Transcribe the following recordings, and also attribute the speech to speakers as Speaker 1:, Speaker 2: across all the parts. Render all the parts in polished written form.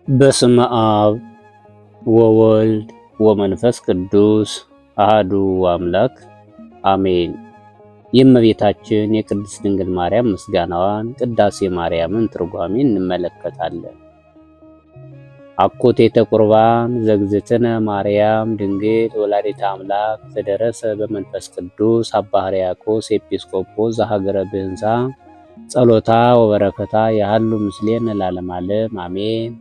Speaker 1: በስመ አብ ወወልድ ወመንፈስ ቅዱስ አሃዱ አምላክ አሜን። የእመቤታችን የቅድስት ድንግል ማርያም ምስጋናዋን ቅዳሴ ማርያምን ትርጓሜ እንመለከታለን። አኮቴተ ቁርባን ዘግዝእትነ ማርያም ድንግል ወላዲተ አምላክ ዘደረሰ በመንፈስ ቅዱስ አባ ሕርያቆስ ኤጲስቆጶስ ዘሀገረ ብህንሳ ጸሎታ ወበረከታ ያህሉ ምስሌነ ለዓለመ ዓለም አሜን።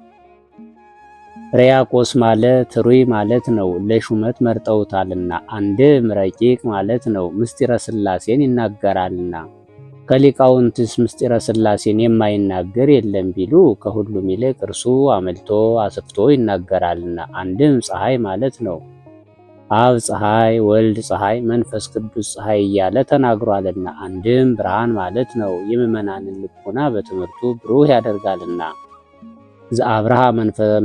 Speaker 1: ሕርያቆስ ማለት ሩይ ማለት ነው፣ ለሹመት መርጠውታልና። አንድም ረቂቅ ማለት ነው፣ ምስጢረ ሥላሴን ይናገራልና። ከሊቃውንትስ ምስጢረ ሥላሴን የማይናገር የለም ቢሉ ከሁሉም ይልቅ እርሱ አመልቶ አስፍቶ ይናገራልና። አንድም ፀሐይ ማለት ነው፣ አብ ፀሐይ፣ ወልድ ፀሐይ፣ መንፈስ ቅዱስ ፀሐይ እያለ ተናግሯልና። አንድም ብርሃን ማለት ነው፣ የምዕመናንን ልቡና በትምህርቱ ብሩህ ያደርጋልና። ዘአብርሃ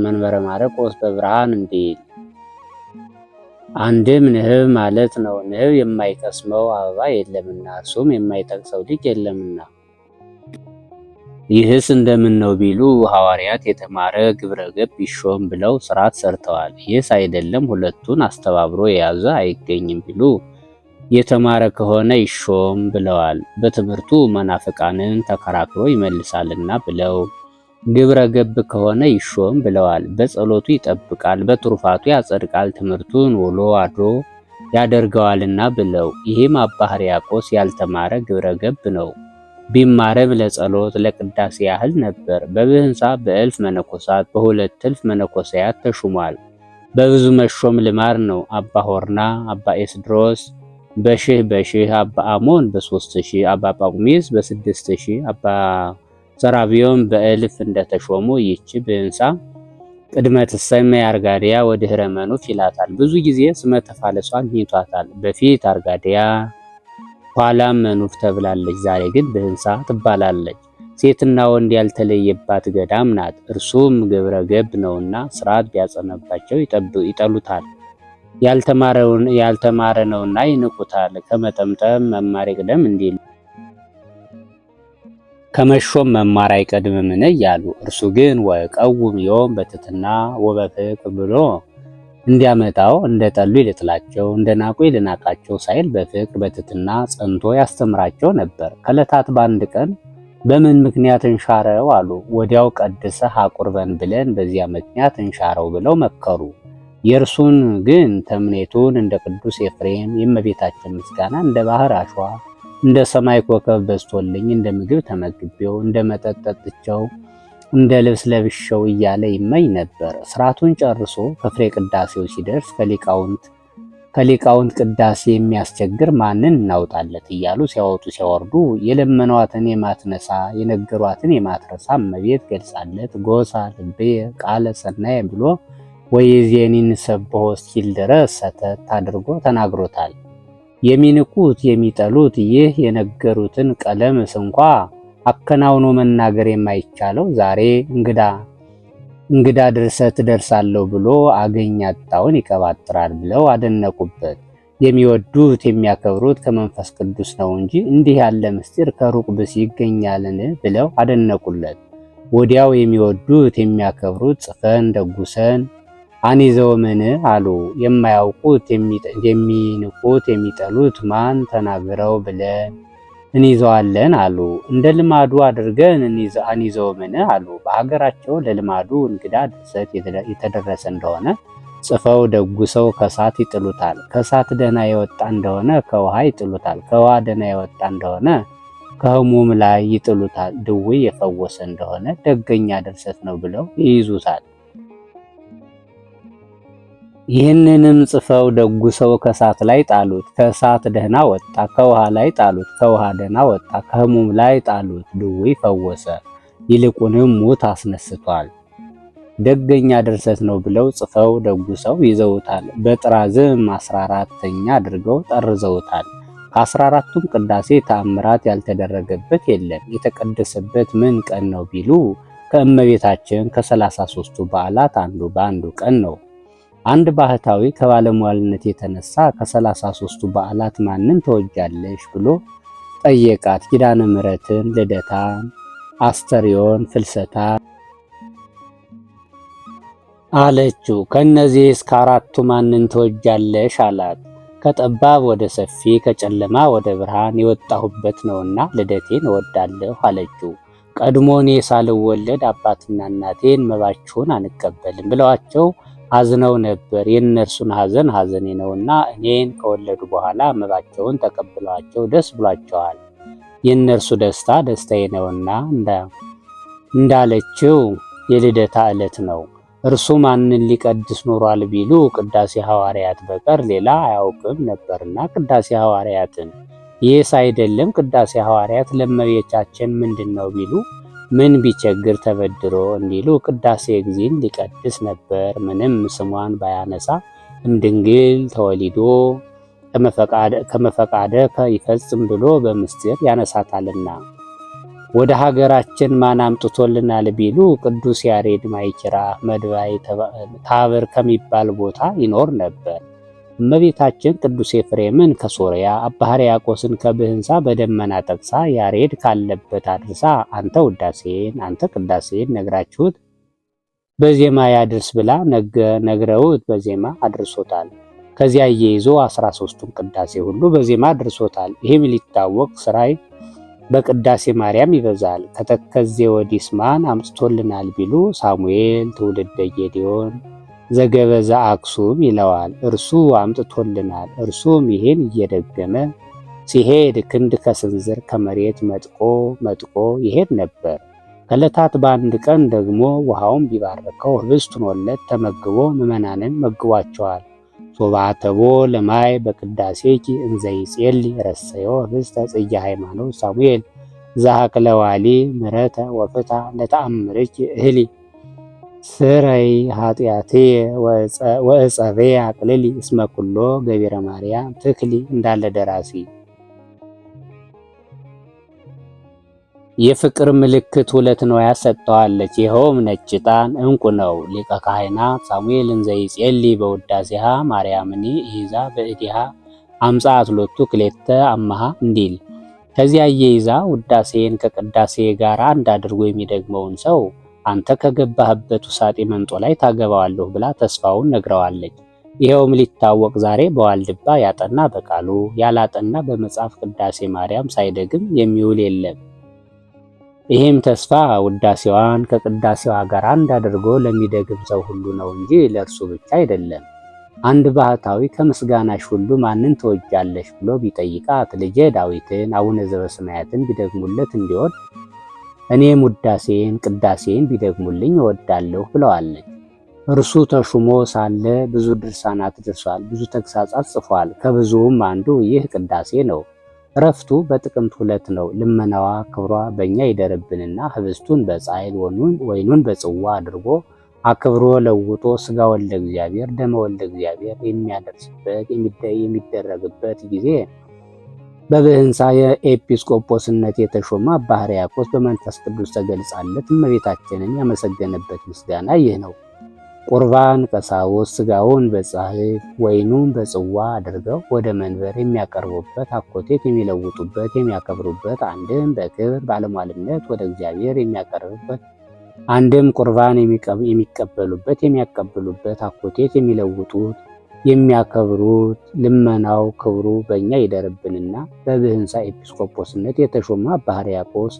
Speaker 1: መንበረ ማርቆስ በብርሃን እንዲል። አንድም ንህብ ማለት ነው፣ ንህብ የማይቀስመው አበባ የለምና እርሱም የማይጠቅሰው ሊቅ የለምና። ይህስ እንደምን ነው ቢሉ ሐዋርያት የተማረ ግብረ ገብ ይሾም ብለው ስርዓት ሰርተዋል። ይህስ አይደለም ሁለቱን አስተባብሮ የያዘ አይገኝም ቢሉ የተማረ ከሆነ ይሾም ብለዋል። በትምህርቱ መናፍቃንን ተከራክሮ ይመልሳልና ብለው ግብረ ገብ ከሆነ ይሾም ብለዋል። በጸሎቱ ይጠብቃል፣ በትሩፋቱ ያጸድቃል፣ ትምህርቱን ውሎ አድሮ ያደርገዋልና ብለው። ይህም አባ ሕርያቆስ ያልተማረ ግብረ ገብ ነው። ቢማረም ለጸሎት ለቅዳሴ ያህል ነበር። በብህንሳ በእልፍ መነኮሳት በሁለት እልፍ መነኮሳያት ተሹሟል። በብዙ መሾም ልማድ ነው። አባ ሆርና፣ አባ ኤስድሮስ በሺህ፣ አባ አሞን በ3000፣ አባ ጳቁሚስ በ6000፣ አባ ሰራቢዮም በእልፍ እንደተሾሙ ይህች ብህንሳ ቅድመ ትሰመይ አርጋዲያ ወድኅረ መኑፍ ይላታል። ብዙ ጊዜ ስመ ተፋለሷ አግኝቷታል። በፊት አርጋዲያ ኋላም መኑፍ ተብላለች። ዛሬ ግን ብህንሳ ትባላለች። ሴትና ወንድ ያልተለየባት ገዳም ናት። እርሱም ግብረ ገብ ነውና ስርዓት ቢያጸነባቸው ይጠሉታል። ያልተማረ ነውና ይንቁታል። ከመጠምጠም መማር ይቅደም እንዲሉ ከመሾም መማር አይቀድምምን እያሉ፣ እርሱ ግን ወቀውም ዮም በትሕትና ወበፍቅር ብሎ እንዲያመጣው እንደጠሉ ይልጥላቸው እንደናቁ ይልናቃቸው ሳይል በፍቅር በትሕትና ጸንቶ ያስተምራቸው ነበር። ከዕለታት በአንድ ቀን በምን ምክንያት እንሻረው አሉ። ወዲያው ቀድሰህ አቁርበን ብለን በዚያ ምክንያት እንሻረው ብለው መከሩ። የእርሱን ግን ተምኔቱን እንደ ቅዱስ ኤፍሬም የእመቤታችን ምስጋና እንደ ባህር አሸዋ እንደ ሰማይ ኮከብ በዝቶልኝ እንደ ምግብ ተመግቤው እንደ መጠጥ ጠጥቼው እንደ ልብስ ለብሼው እያለ ይመኝ ነበር። ስርዓቱን ጨርሶ ከፍሬ ቅዳሴው ሲደርስ ከሊቃውንት ቅዳሴ የሚያስቸግር ማንን እናውጣለት እያሉ ሲያወጡ ሲያወርዱ የለመኗትን የማትነሳ የነገሯትን የማትረሳ እመቤት ገልጻለት ጎሳ ልቤ ቃለ ሰናየ ብሎ ወይዜኒን ሰብሖ እስኪል ድረስ ሰተት አድርጎ ተናግሮታል። የሚንቁት የሚጠሉት ይህ የነገሩትን ቀለምስ እንኳ አከናውኖ መናገር የማይቻለው ዛሬ እንግዳ ድርሰት ደርሳለሁ ብሎ አገኝ ያጣውን ይቀባጥራል ብለው አደነቁበት። የሚወዱት የሚያከብሩት ከመንፈስ ቅዱስ ነው እንጂ እንዲህ ያለ ምስጢር ከሩቅ ብስ ይገኛልን ብለው አደነቁለት። ወዲያው የሚወዱት የሚያከብሩት ጽፈን ደጉሰን አንይዘውምን አሉ። የማያውቁት የሚንቁት የሚጠሉት ማን ተናግረው ብለን እንይዘዋለን አሉ። እንደ ልማዱ አድርገን አንይዘውምን አሉ። በሀገራቸው ለልማዱ እንግዳ ድርሰት የተደረሰ እንደሆነ ጽፈው ደጉሰው ከእሳት ይጥሉታል። ከእሳት ደህና የወጣ እንደሆነ ከውሃ ይጥሉታል። ከውሃ ደህና የወጣ እንደሆነ ከሕሙም ላይ ይጥሉታል። ድውይ የፈወሰ እንደሆነ ደገኛ ድርሰት ነው ብለው ይይዙታል። ይህንንም ጽፈው ደጉ ሰው ከእሳት ላይ ጣሉት። ከእሳት ደህና ወጣ። ከውሃ ላይ ጣሉት። ከውሃ ደህና ወጣ። ከሕሙም ላይ ጣሉት። ድውይ ፈወሰ። ይልቁንም ሙት አስነስቷል። ደገኛ ድርሰት ነው ብለው ጽፈው ደጉ ሰው ይዘውታል። በጥራዝም 14ኛ አድርገው ጠርዘውታል። ከ14ቱም ቅዳሴ ተአምራት ያልተደረገበት የለም። የተቀደሰበት ምን ቀን ነው ቢሉ ከእመቤታችን ከ33ቱ በዓላት አንዱ በአንዱ ቀን ነው። አንድ ባህታዊ ከባለሟልነት የተነሳ ከ33ቱ በዓላት ማንን ተወጃለሽ ብሎ ጠየቃት። ኪዳነ ምሕረትን፣ ልደታን፣ አስተርዮን፣ ፍልሰታ አለችው። ከነዚህ እስከ አራቱ ማንን ተወጃለሽ አላት። ከጠባብ ወደ ሰፊ ከጨለማ ወደ ብርሃን የወጣሁበት ነውና ልደቴን እወዳለሁ አለችው። ቀድሞ እኔ ሳልወለድ አባትና እናቴን መባችሁን አንቀበልም ብለዋቸው አዝነው ነበር። የእነርሱን ሐዘን ሐዘኔ ነውና እኔን ከወለዱ በኋላ መባቸውን ተቀብለዋቸው ደስ ብሏቸዋል። የእነርሱ ደስታ ደስታዬ ነውና እንዳለችው የልደታ ዕለት ነው። እርሱ ማንን ሊቀድስ ኖሯል ቢሉ ቅዳሴ ሐዋርያት በቀር ሌላ አያውቅም ነበርና ቅዳሴ ሐዋርያትን። ይህስ አይደለም ቅዳሴ ሐዋርያት ለእመቤታችን ምንድን ነው ቢሉ ምን ቢቸግር ተበድሮ እንዲሉ ቅዳሴ እግዚእን ሊቀድስ ነበር። ምንም ስሟን ባያነሳ እምድንግል ተወሊዶ ከመፈቃደ ይፈጽም ብሎ በምስጢር ያነሳታልና። ወደ ሀገራችን ማን አምጥቶልናል ቢሉ ቅዱስ ያሬድ ማይኪራ መድባይ ታብር ከሚባል ቦታ ይኖር ነበር። እመቤታችን ቅዱስ ኤፍሬምን ከሶርያ አባ ሕርያቆስን ከብህንሳ በደመና ጠቅሳ ያሬድ ካለበት አድርሳ አንተ ውዳሴን አንተ ቅዳሴን ነግራችሁት በዜማ ያድርስ ብላ ነግረውት በዜማ አድርሶታል። ከዚያ እየይዞ 13ቱን ቅዳሴ ሁሉ በዜማ አድርሶታል። ይህም ሊታወቅ ስራይ በቅዳሴ ማርያም ይበዛል። ከተከዜ ወዲስ ማን አምጥቶልናል ቢሉ ሳሙኤል ትውልደ ጌዴዎን ዘገበዛ አክሱም ይለዋል። እርሱ አምጥቶልናል። እርሱም ይህን እየደገመ ሲሄድ ክንድ ከስንዝር ከመሬት መጥቆ ይሄድ ነበር። ከዕለታት በአንድ ቀን ደግሞ ውሃውን ቢባርከው ህብስት ሆኖለት ተመግቦ ምዕመናንን መግቧቸዋል። ሶባተቦ ለማይ በቅዳሴኪ እንዘይጼል ረሰዮ ህብስተ ጽጌ ሃይማኖት ሳሙኤል ዘሐቅለዋሊ ምረተ ወፍታ ለተአምርኪ እህሊ ስረይ ኃጢአቴ ወእጸቤ አቅልሊ እስመ ኩሎ ገቢረ ማርያም ትክሊ እንዳለ ደራሲ። የፍቅር ምልክት ሁለት ነው ያሰጠዋለች። ይኸውም ነጭ ዕጣን ዕንቁ ነው። ሊቀ ካህናት ሳሙኤልን ዘይጼሊ በውዳሴሃ ማርያምኒ ይዛ በእዲሃ አምጻት ሎቱ ክሌተ አማሃ እንዲል ከዚያ እየይዛ ውዳሴን ከቅዳሴ ጋር አንድ አድርጎ የሚደግመውን ሰው አንተ ከገባህበት ውሳጤ መንጦ ላይ ታገባዋለሁ ብላ ተስፋውን ነግረዋለች። ይኸውም ሊታወቅ ዛሬ በዋልድባ ያጠና በቃሉ ያላጠና በመጽሐፍ ቅዳሴ ማርያም ሳይደግም የሚውል የለም። ይህም ተስፋ ውዳሴዋን ከቅዳሴዋ ጋር አንድ አድርጎ ለሚደግም ሰው ሁሉ ነው እንጂ ለእርሱ ብቻ አይደለም። አንድ ባህታዊ ከምስጋናሽ ሁሉ ማንን ትወጃለሽ ብሎ ቢጠይቃት ልጄ ዳዊትን አቡነ ዘበሰማያትን ቢደግሙለት እንዲወድ እኔም ውዳሴን ቅዳሴን ቢደግሙልኝ እወዳለሁ ብለዋለች። እርሱ ተሹሞ ሳለ ብዙ ድርሳናት ደርሷል፣ ብዙ ተግሳጻት ጽፏል። ከብዙውም አንዱ ይህ ቅዳሴ ነው። እረፍቱ በጥቅምት 2 ነው። ልመናዋ ክብሯ በእኛ ይደርብንና ህብስቱን በጻይል ወይኑን በጽዋ አድርጎ አክብሮ ለውጦ ስጋ ወልደ እግዚአብሔር ደመ ወልደ እግዚአብሔር የሚደረግበት ጊዜ በብህንሳ የኤጲስቆጶስነት የተሾመ አባ ሕርያቆስ በመንፈስ ቅዱስ ተገልጻለት እመቤታችንን ያመሰገነበት ምስጋና ይህ ነው። ቁርባን ቀሳውስት ስጋውን በጻሕል ወይኑን በጽዋ አድርገው ወደ መንበር የሚያቀርቡበት፣ አኮቴት የሚለውጡበት የሚያከብሩበት፣ አንድም በክብር ባለሟልነት ወደ እግዚአብሔር የሚያቀርቡበት፣ አንድም ቁርባን የሚቀበሉበት የሚያቀብሉበት፣ አኮቴት የሚለውጡት የሚያከብሩት፣ ልመናው ክብሩ በእኛ ይደርብንና በብህንሳ ኤጲስቆጶስነት የተሾመ አባ ሕርያቆስ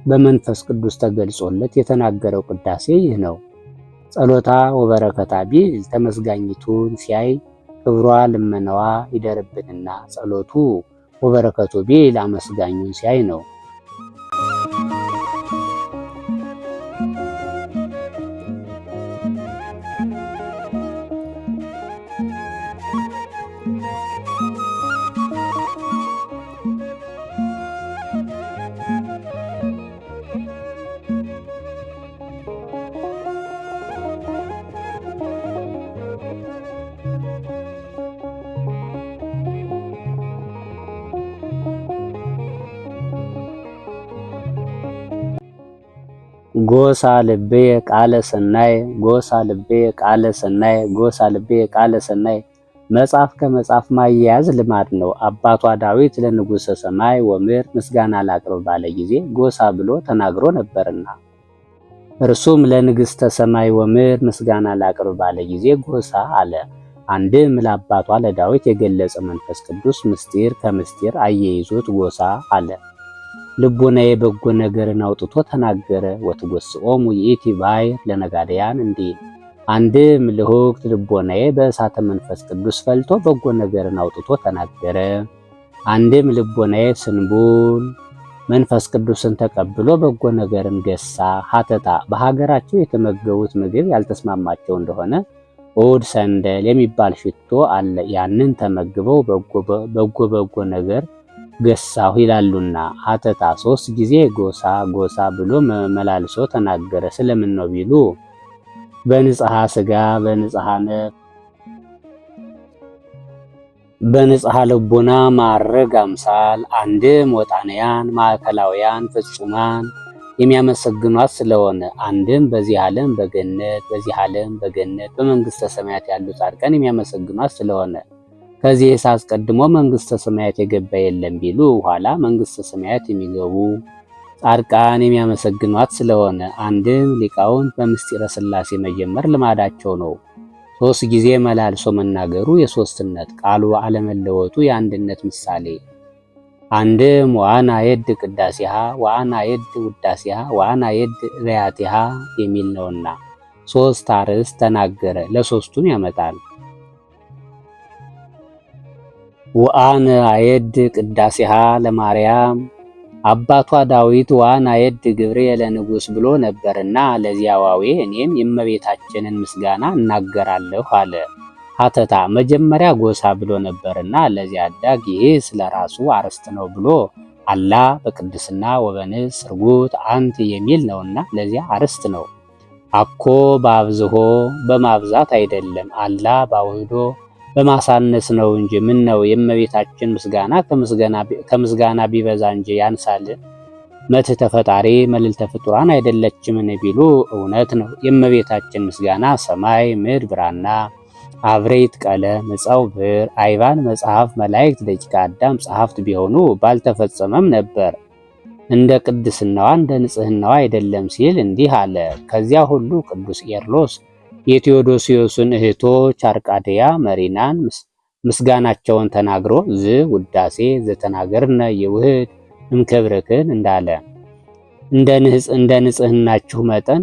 Speaker 1: በመንፈስ ቅዱስ ተገልጾለት የተናገረው ቅዳሴ ይህ ነው። ጸሎታ ወበረከታ ቢል ተመስጋኝቱን ሲያይ ክብሯ ልመናዋ ይደርብንና፣ ጸሎቱ ወበረከቱ ቢል አመስጋኙን ሲያይ ነው። ጎሳ ልብየ ቃለ ሰናይ ጎሳ ልብየ ቃለ ሰናይ ጎሳ ልብየ ቃለ ሰናይ። መጽሐፍ ከመጽሐፍ ማያያዝ ልማድ ነው። አባቷ ዳዊት ለንጉሠ ሰማይ ወምድር ምስጋና ላቅርብ ባለ ጊዜ ጎሳ ብሎ ተናግሮ ነበርና እርሱም ለንግሥተ ሰማይ ወምድር ምስጋና ላቅርብ ባለ ጊዜ ጎሳ አለ። አንድም ለአባቷ ለዳዊት የገለጸ መንፈስ ቅዱስ ምስጢር ከምስጢር አያይዞት ጎሳ አለ። ልቦናዬ በጎ ነገርን አውጥቶ ተናገረ። ወትጎስኦሙ ይእቲ ባሕር ለነጋድያን እንዲል። አንድም ልሁክት ልቦናዬ በእሳተ መንፈስ ቅዱስ ፈልቶ በጎ ነገርን አውጥቶ ተናገረ። አንድም ልቦናዬ ስንቡል መንፈስ ቅዱስን ተቀብሎ በጎ ነገርን ገሳ። ሀተታ በሀገራቸው የተመገቡት ምግብ ያልተስማማቸው እንደሆነ ኦድ ሰንደል የሚባል ሽቶ አለ። ያንን ተመግበው በጎ ነገር ገሳሁ ይላሉና ሀተታ 3 ጊዜ ጎሳ ጎሳ ብሎ መላልሶ ተናገረ። ስለምን ነው ቢሉ በንጽሐ ሥጋ በንጽሐ ነፍስ በንጽሐ ልቦና ማዕረግ አምሳል አንድም ወጣንያን ማዕከላውያን ፍጹማን የሚያመሰግኗት ስለሆነ አንድም በዚህ ዓለም በገነት በዚህ ዓለም በገነት በመንግስተ ሰማያት ያሉ ጻድቃን የሚያመሰግኗት ስለሆነ ከዚህ አስቀድሞ መንግስተ ሰማያት የገባ የለም ቢሉ ኋላ መንግስተ ሰማያት የሚገቡ ጻድቃን የሚያመሰግኗት ስለሆነ አንድም ሊቃውንት በምስጢረ ሥላሴ መጀመር ልማዳቸው ነው። 3 ጊዜ መላልሶ መናገሩ የሶስትነት ቃሉ አለመለወጡ የአንድነት ምሳሌ። አንድም ወአና የድ ቅዳሴሃ ወአና የድ ውዳሴሃ ወአና የድ በያቲሃ የሚል ነውና 3 አርዕስት ተናገረ። ለሶስቱም ያመጣል። ወአነ አየድ ቅዳሴሃ ለማርያም አባቷ ዳዊት ወአነ አየድ ግብርየ ለንጉሥ ብሎ ነበርና ለዚያ ዋዌ እኔም የእመቤታችንን ምስጋና እናገራለሁ አለ። ሀተታ መጀመሪያ ጎሳ ብሎ ነበርና ለዚያ አዳግ ይህ ስለ ራሱ አርስት ነው ብሎ አላ በቅድስና ወበንስ ስርጉት አንቲ የሚል ነውና ለዚያ አርስት ነው። አኮ በአብዝሆ በማብዛት አይደለም አላ ባውህዶ በማሳነስ ነው እንጂ ምን ነው የእመቤታችን ምስጋና ከምስጋና ቢበዛ እንጂ ያንሳል? መትሕተ ፈጣሪ መልዕልተ ፍጡራን አይደለችምን ቢሉ እውነት ነው። የእመቤታችን ምስጋና ሰማይ ምድር ብራና አብሬት ቀለም ዕፀው ብር አይባን መጽሐፍ መላእክት ደቂቀ አዳም ጸሐፍት ቢሆኑ ባልተፈጸመም ነበር። እንደ ቅድስናዋ እንደ ንጽህናዋ አይደለም ሲል እንዲህ አለ። ከዚያ ሁሉ ቅዱስ ቄርሎስ የቴዎዶሲዮስን እህቶች አርቃድያ መሪናን ምስጋናቸውን ተናግሮ ዝ ውዳሴ ዘተናገርነ የውህድ እምክብርክን እንዳለ እንደ ንጽህናችሁ መጠን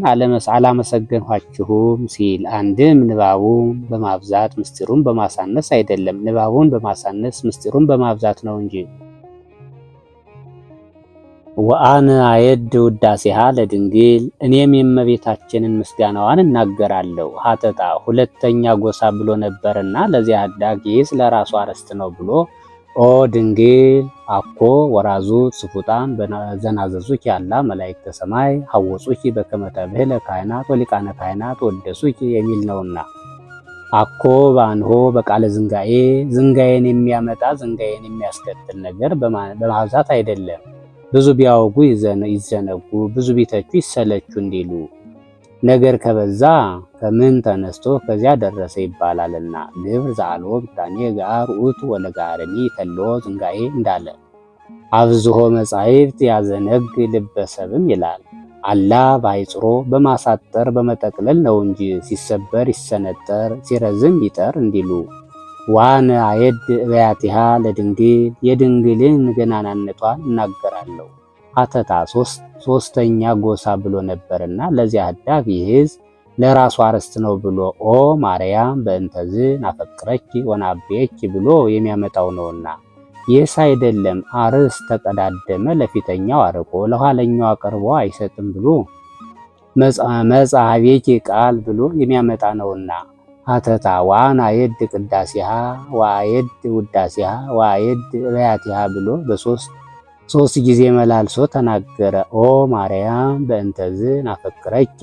Speaker 1: አላመሰገንኋችሁም ሲል አንድም ንባቡን በማብዛት ምስጢሩን በማሳነስ አይደለም፣ ንባቡን በማሳነስ ምስጢሩን በማብዛት ነው እንጂ። ወአነ አየድ ውዳሴሃ ለድንግል እኔም የእመቤታችንን ምስጋናዋን እናገራለሁ። ሀተታ ሁለተኛ ጎሳ ብሎ ነበርና ለዚያ አዳጊ ስለ ራሱ አርስት ነው ብሎ ኦ ድንግል አኮ ወራዙት ስፉጣን ዘናዘዙኪ ያላ መላእክተ ሰማይ ሐወጹኪ በከመ ተብህለ ካህናት ወሊቃነ ካህናት ወደሱኪ የሚል ነውና አኮ ባንሆ በቃለ ዝንጋዬን የሚያመጣ ዝንጋዬን የሚያስከትል ነገር በማብዛት አይደለም። ብዙ ቢያወጉ ይዘነጉ፣ ብዙ ቢተቹ ይሰለቹ እንዲሉ ነገር ከበዛ ከምን ተነስቶ ከዚያ ደረሰ ይባላልና ግብር ዘአልቦ ብታኔ ጋር ውእቱ ወለጋርኒ ተሎ ዝንጋዬ እንዳለ አብዝሆ መጻሕፍት ያዘነግ ልበሰብም ይላል። አላ ባይጽሮ በማሳጠር በመጠቅለል ነው እንጂ ሲሰበር ይሰነጠር ሲረዝም ይጠር እንዲሉ ዋነ አየድ በያቲሃ ለድንግል የድንግልን ገናናነቷን እናገራለሁ። ሀተታ ሶስተኛ ጎሳ ብሎ ነበርና ለዚያ አዳግ ይህዝ ለራሱ አርስት ነው ብሎ ኦ ማርያም በእንተዝ ናፈቅረኪ ወናቤኪ ብሎ የሚያመጣው ነውና ይህስ አይደለም። አርስት ተቀዳደመ ለፊተኛው አርቆ ለኋለኛው አቅርቦ አይሰጥም ብሎ መጽሐቤኪ ቃል ብሎ የሚያመጣ ነውና ሀተታ ወአነ አየድ ቅዳሴሃ ወአየድ ውዳሴሃ ወአየድ በያቲሃ ብሎ በሶስት ጊዜ መላልሶ ተናገረ። ኦ ማርያም በእንተዝ ናፈቅረኪ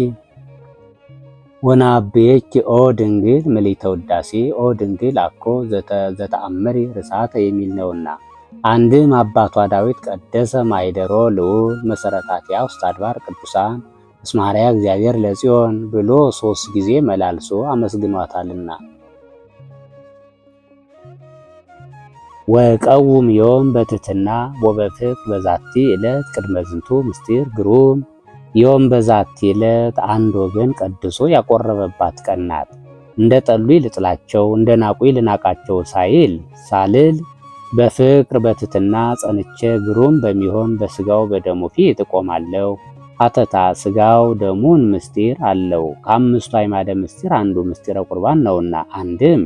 Speaker 1: ወናቤኪ ኦ ድንግል ምልዕተ ውዳሴ ኦ ድንግል አኮ ዘተአምሪ ርሳተ የሚል ነውና አንድም አባቷ ዳዊት ቀደሰ ማይደሮ ልዑል መሰረታቲያ ውስጥ አድባር ቅዱሳን እስመ ሐረያ እግዚአብሔር ለጽዮን ብሎ 3 ጊዜ መላልሶ አመስግኗታልና። ወቀውም ዮም በትሕትና ወበፍቅር በዛቲ ዕለት ቅድመ ዝንቱ ምስጢር ግሩም። ዮም በዛቲ ዕለት አንድ ወገን ቀድሶ ያቆረበባት ቀን ናት። እንደ ጠሉኝ ልጥላቸው እንደ ናቁኝ ልናቃቸው ሳልል በፍቅር በትሕትና ጸንቼ ግሩም በሚሆን በስጋው በደሙ ፊት እቆማለሁ። ሐተታ ስጋው ደሙን ምስጢር አለው። ከአምስቱ አዕማደ ምስጢር አንዱ ምስጢረ ቁርባን ነውና፣ አንድም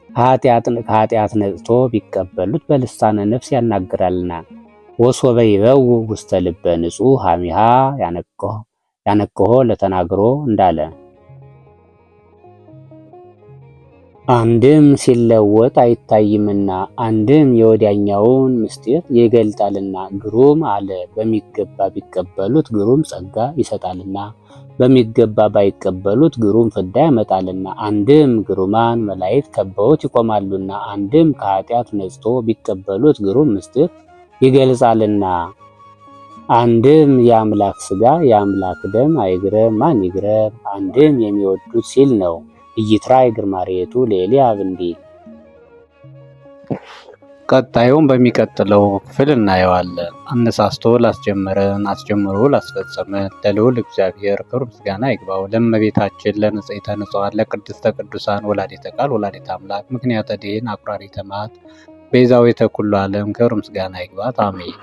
Speaker 1: ከኃጢአት ነጽቶ ቢቀበሉት በልሳነ ነፍስ ያናግራልና። ወሶበ ይበውእ ውስተ ልበ ንጹሕ ሐሚሃ ያነቅሆ ለተናግሮ እንዳለ አንድም ሲለወጥ አይታይምና አንድም የወዲያኛውን ምስጢር ይገልጣልና። ግሩም አለ በሚገባ ቢቀበሉት ግሩም ጸጋ ይሰጣልና፣ በሚገባ ባይቀበሉት ግሩም ፍዳ ያመጣልና። አንድም ግሩማን መላእክት ከበውት ይቆማሉና፣ አንድም ከኃጢአት ነጽቶ ቢቀበሉት ግሩም ምስጢር ይገልጻልና። አንድም የአምላክ ሥጋ የአምላክ ደም አይግረም ማን ይግረም። አንድም የሚወዱት ሲል ነው። ኢይትራይ ግርማሬቱ ለኤልያብ እንዲል። ቀጣዩም በሚቀጥለው ክፍል እናየዋለን። አነሳስቶ ላስጀመረን አስጀምሮ ላስፈጸመን ለልዑል እግዚአብሔር ክብር ምስጋና ይግባው። ለእመቤታችን ለንጽሕተ ንጹሐን ለቅድስተ ቅዱሳን ወላዲተ ቃል ወላዲተ አምላክ ምክንያተ ድኂን አቁራሪተ መዓት ቤዛዊተ ኩሉ ዓለም ክብር ምስጋና ይግባት። አሜን።